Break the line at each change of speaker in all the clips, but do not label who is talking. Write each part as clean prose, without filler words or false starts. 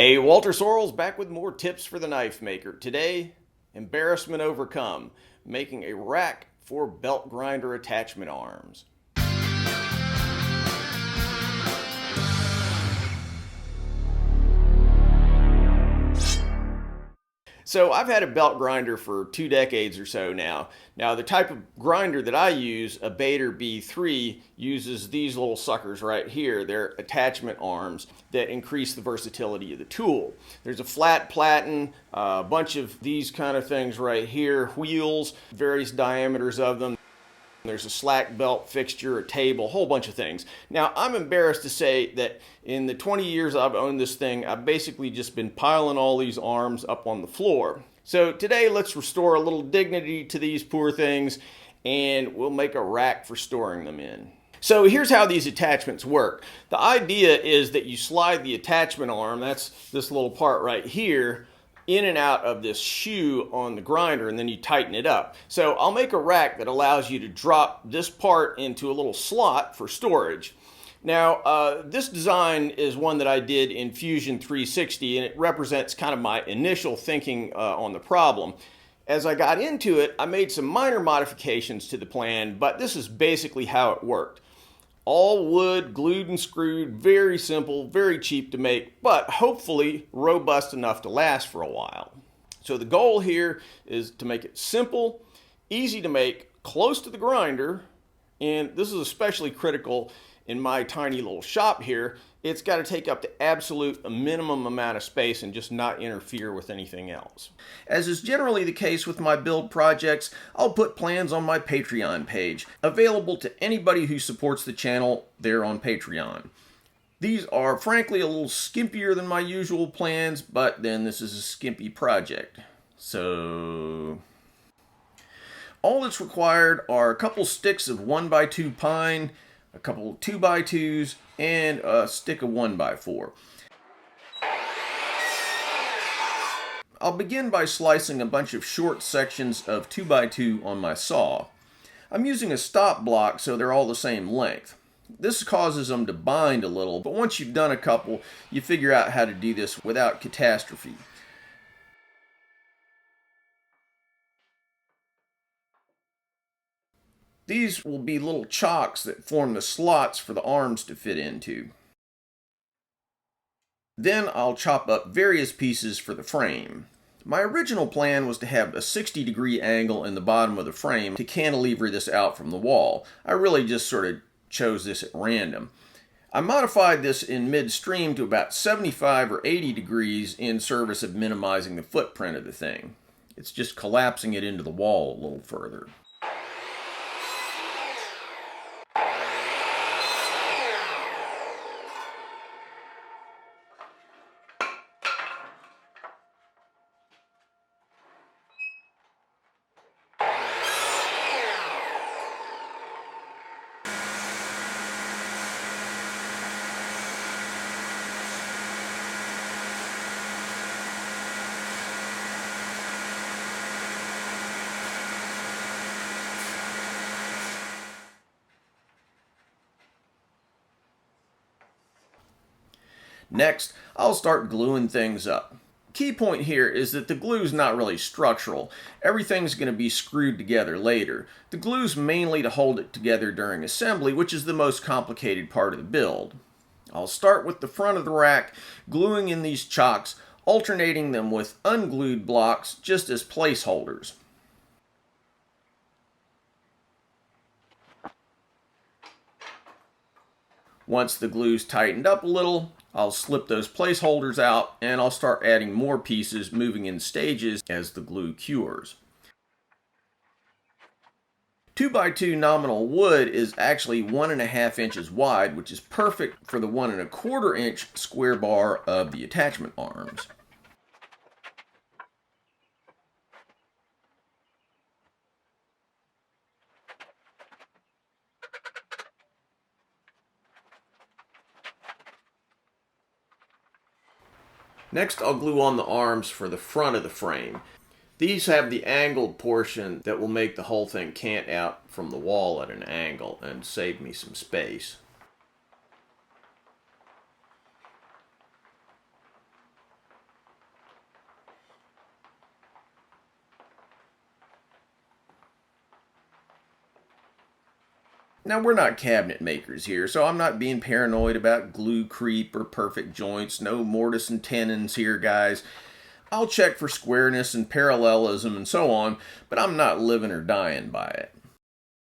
Hey, Walter Sorrells back with more tips for the knife maker. Today, embarrassment overcome, making a rack for belt grinder attachment arms. So I've had a belt grinder for 2 decades or so now. Now the type of grinder that I use, a Bader B3, uses these little suckers right here. They're attachment arms that increase the versatility of the tool. There's a flat platen, a bunch of these kind of things right here, wheels, various diameters of them. There's a slack belt fixture, a table, a whole bunch of things. Now, I'm embarrassed to say that in the 20 years I've owned this thing, I've basically just been piling all these arms up on the floor. So today, let's restore a little dignity to these poor things, and we'll make a rack for storing them in. So here's how these attachments work. The idea is that you slide the attachment arm, that's this little part right here, in and out of this shoe on the grinder, and then you tighten it up. So I'll make a rack that allows you to drop this part into a little slot for storage. Now, this design is one that I did in Fusion 360, and it represents kind of my initial thinking on the problem. As I got into it, I made some minor modifications to the plan, but this is basically how it worked. All wood, glued and screwed, very simple, very cheap to make, but hopefully robust enough to last for a while. So the goal here is to make it simple, easy to make, close to the grinder, and this is especially critical in my tiny little shop here. It's got to take up the absolute minimum amount of space and just not interfere with anything else. As is generally the case with my build projects, I'll put plans on my Patreon page, available to anybody who supports the channel there on Patreon. These are frankly a little skimpier than my usual plans, but then this is a skimpy project. So all that's required are a couple sticks of 1x2 pine, a couple 2x2s, and a stick of 1x4. I'll begin by slicing a bunch of short sections of 2x2 on my saw. I'm using a stop block so they're all the same length. This causes them to bind a little, but once you've done a couple, you figure out how to do this without catastrophe. These will be little chocks that form the slots for the arms to fit into. Then I'll chop up various pieces for the frame. My original plan was to have a 60-degree angle in the bottom of the frame to cantilever this out from the wall. I really just sort of chose this at random. I modified this in midstream to about 75 or 80 degrees in service of minimizing the footprint of the thing. It's just collapsing it into the wall a little further. Next, I'll start gluing things up. Key point here is that the glue's not really structural. Everything's going to be screwed together later. The glue's mainly to hold it together during assembly, which is the most complicated part of the build. I'll start with the front of the rack, gluing in these chocks, alternating them with unglued blocks just as placeholders. Once the glue's tightened up a little, I'll slip those placeholders out and I'll start adding more pieces, moving in stages as the glue cures. 2x2 nominal wood is actually 1.5 inches wide, which is perfect for the 1.25 inch square bar of the attachment arms. Next, I'll glue on the arms for the front of the frame. These have the angled portion that will make the whole thing cant out from the wall at an angle and save me some space. Now, we're not cabinet makers here, so I'm not being paranoid about glue creep or perfect joints. No mortise and tenons here, guys. I'll check for squareness and parallelism and so on, but I'm not living or dying by it.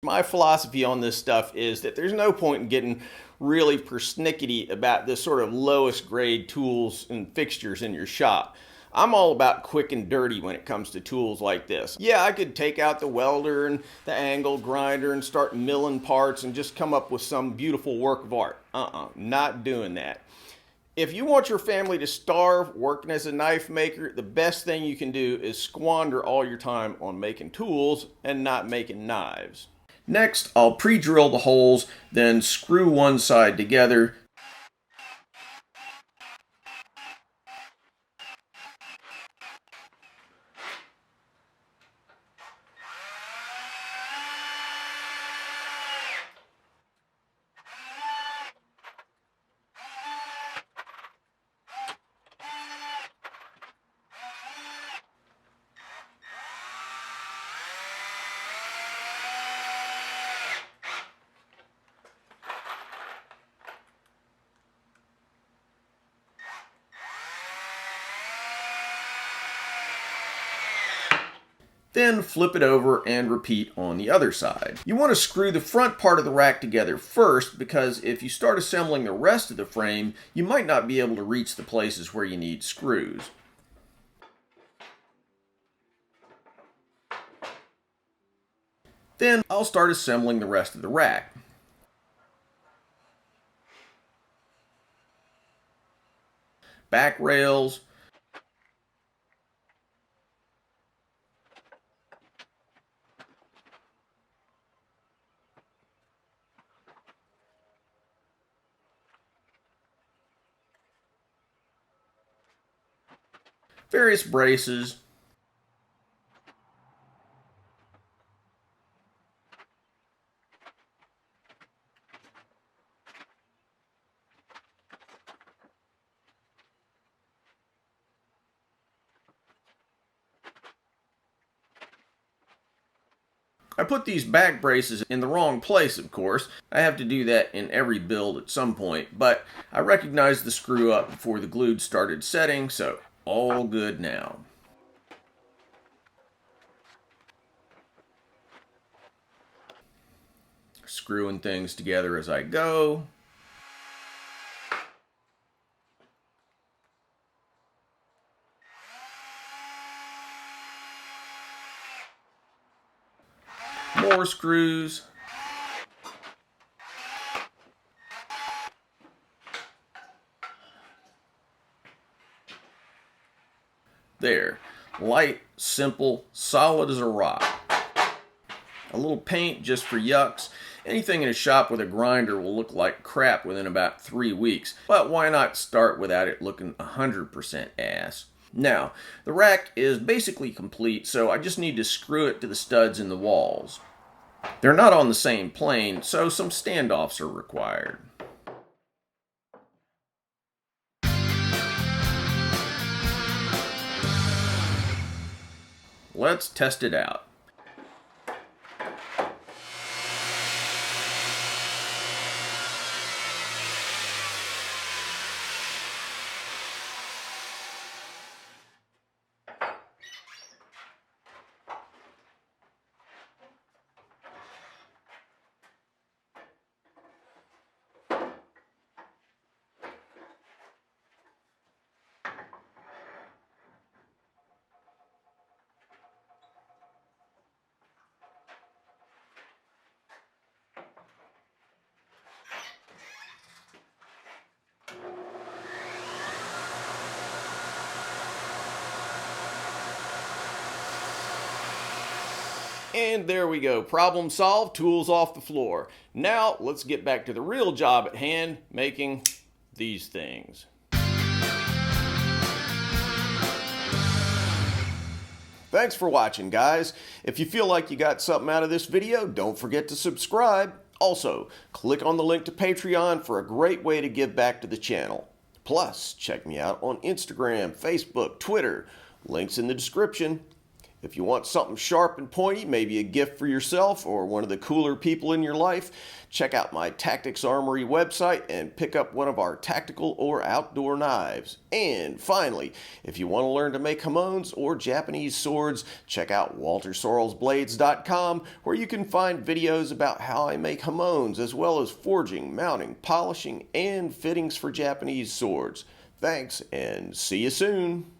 My philosophy on this stuff is that there's no point in getting really persnickety about this sort of lowest grade tools and fixtures in your shop. I'm all about quick and dirty when it comes to tools like this. Yeah, I could take out the welder and the angle grinder and start milling parts and just come up with some beautiful work of art. Not doing that. If you want your family to starve working as a knife maker, the best thing you can do is squander all your time on making tools and not making knives. Next, I'll pre-drill the holes, then screw one side together. Then flip it over and repeat on the other side. You want to screw the front part of the rack together first, because if you start assembling the rest of the frame, you might not be able to reach the places where you need screws. Then I'll start assembling the rest of the rack. Back rails, various braces, I put these back braces in the wrong place, of course. I have to do that in every build at some point, but I recognized the screw up before the glue started setting, so all good now. Screwing things together as I go. More screws. There. Light, simple, solid as a rock. A little paint just for yucks. Anything in a shop with a grinder will look like crap within about 3 weeks, but why not start without it looking 100% ass? Now, the rack is basically complete, so I just need to screw it to the studs in the walls. They're not on the same plane, so some standoffs are required. Let's test it out. And there we go. Problem solved, tools off the floor. Now let's get back to the real job at hand, making these things. Thanks for watching, guys. If you feel like you got something out of this video, don't forget to subscribe. Also, click on the link to Patreon for a great way to give back to the channel. Plus, check me out on Instagram, Facebook, Twitter. Links in the description. If you want something sharp and pointy, maybe a gift for yourself or one of the cooler people in your life, check out my Tactics Armory website and pick up one of our tactical or outdoor knives. And finally, if you want to learn to make Hamones or Japanese swords, check out WalterSorrellsBlades.com, where you can find videos about how I make Hamones, as well as forging, mounting, polishing, and fittings for Japanese swords. Thanks, and see you soon.